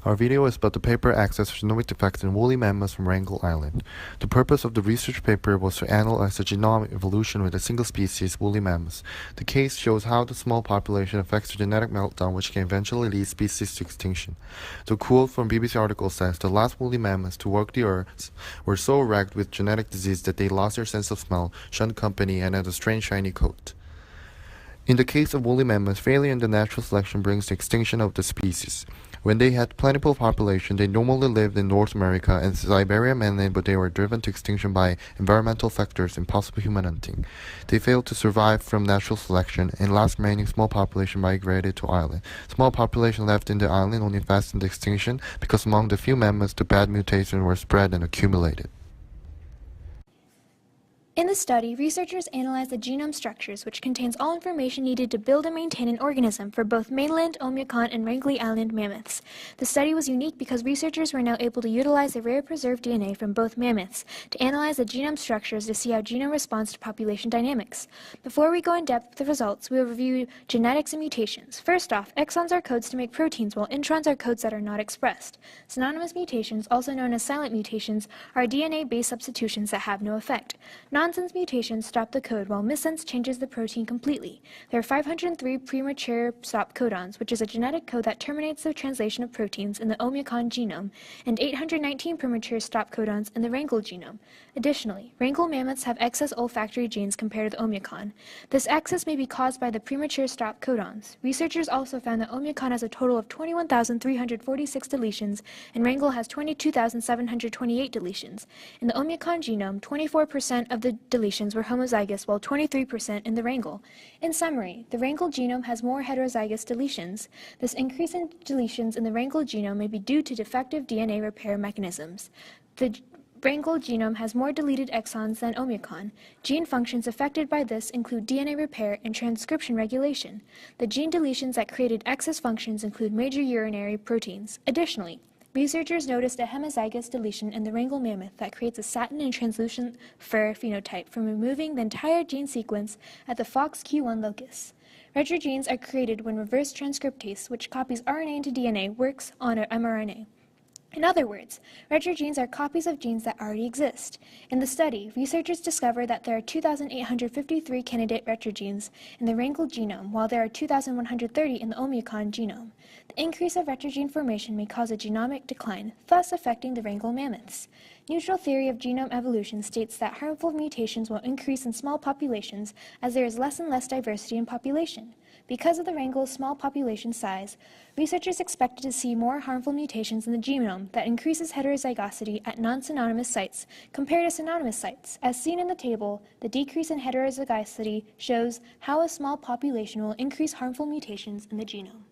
Our video is about the paper Access of Genomic Defects in Woolly Mammoths from Wrangel Island. The purpose of the research paper was to analyze the genomic evolution with a single species, woolly mammoths. The case shows how the small population affects the genetic meltdown which can eventually lead species to extinction. The quote from BBC article says, "The last woolly mammoths to walk the earth were so wrecked with genetic disease that they lost their sense of smell, shunned company, and had a strange shiny coat." In the case of woolly mammoths, failure in the natural selection brings the extinction of the species. When they had plentiful population, they normally lived in North America and Siberia mainland, but they were driven to extinction by environmental factors and possible human hunting. They failed to survive from natural selection, and last remaining small population migrated to island. Small population left in the island only fastened extinction because among the few mammoths, the bad mutations were spread and accumulated. In the study, researchers analyzed the genome structures, which contains all information needed to build and maintain an organism for both mainland, Oymyakon, and Wrangel Island mammoths. The study was unique because researchers were now able to utilize the rare preserved DNA from both mammoths to analyze the genome structures to see how genome responds to population dynamics. Before we go in depth with the results, we will review genetics and mutations. First off, exons are codes to make proteins, while introns are codes that are not expressed. Synonymous mutations, also known as silent mutations, are DNA-based substitutions that have no effect. Nonsense mutations stop the code, while missense changes the protein completely. There are 503 premature stop codons, which is a genetic code that terminates the translation of proteins in the Oymyakon genome, and 819 premature stop codons in the Wrangel genome. Additionally, Wrangel mammoths have excess olfactory genes compared to the Oymyakon. This excess may be caused by the premature stop codons. Researchers also found that Oymyakon has a total of 21,346 deletions, and Wrangel has 22,728 deletions. In the Oymyakon genome, 24% of the deletions were homozygous, while 23% in the Wrangel. In summary, the Wrangel genome has more heterozygous deletions. This increase in deletions in the Wrangel genome may be due to defective DNA repair mechanisms. The Wrangel genome has more deleted exons than Oymyakon. Gene functions affected by this include DNA repair and transcription regulation. The gene deletions that created excess functions include major urinary proteins. Additionally, researchers noticed a homozygous deletion in the Wrangel mammoth that creates a satin and translucent fur phenotype from removing the entire gene sequence at the FOXQ1 locus. Retrogenes are created when reverse transcriptase, which copies RNA into DNA, works on an mRNA. In other words, retrogenes are copies of genes that already exist. In the study, researchers discovered that there are 2,853 candidate retrogenes in the Wrangel genome, while there are 2,130 in the Oymyakon genome. The increase of retrogene formation may cause a genomic decline, thus affecting the Wrangel mammoths. Neutral theory of genome evolution states that harmful mutations will increase in small populations as there is less and less diversity in population. Because of the Wrangel's small population size, researchers expected to see more harmful mutations in the genome that increases heterozygosity at non-synonymous sites compared to synonymous sites. As seen in the table, the decrease in heterozygosity shows how a small population will increase harmful mutations in the genome.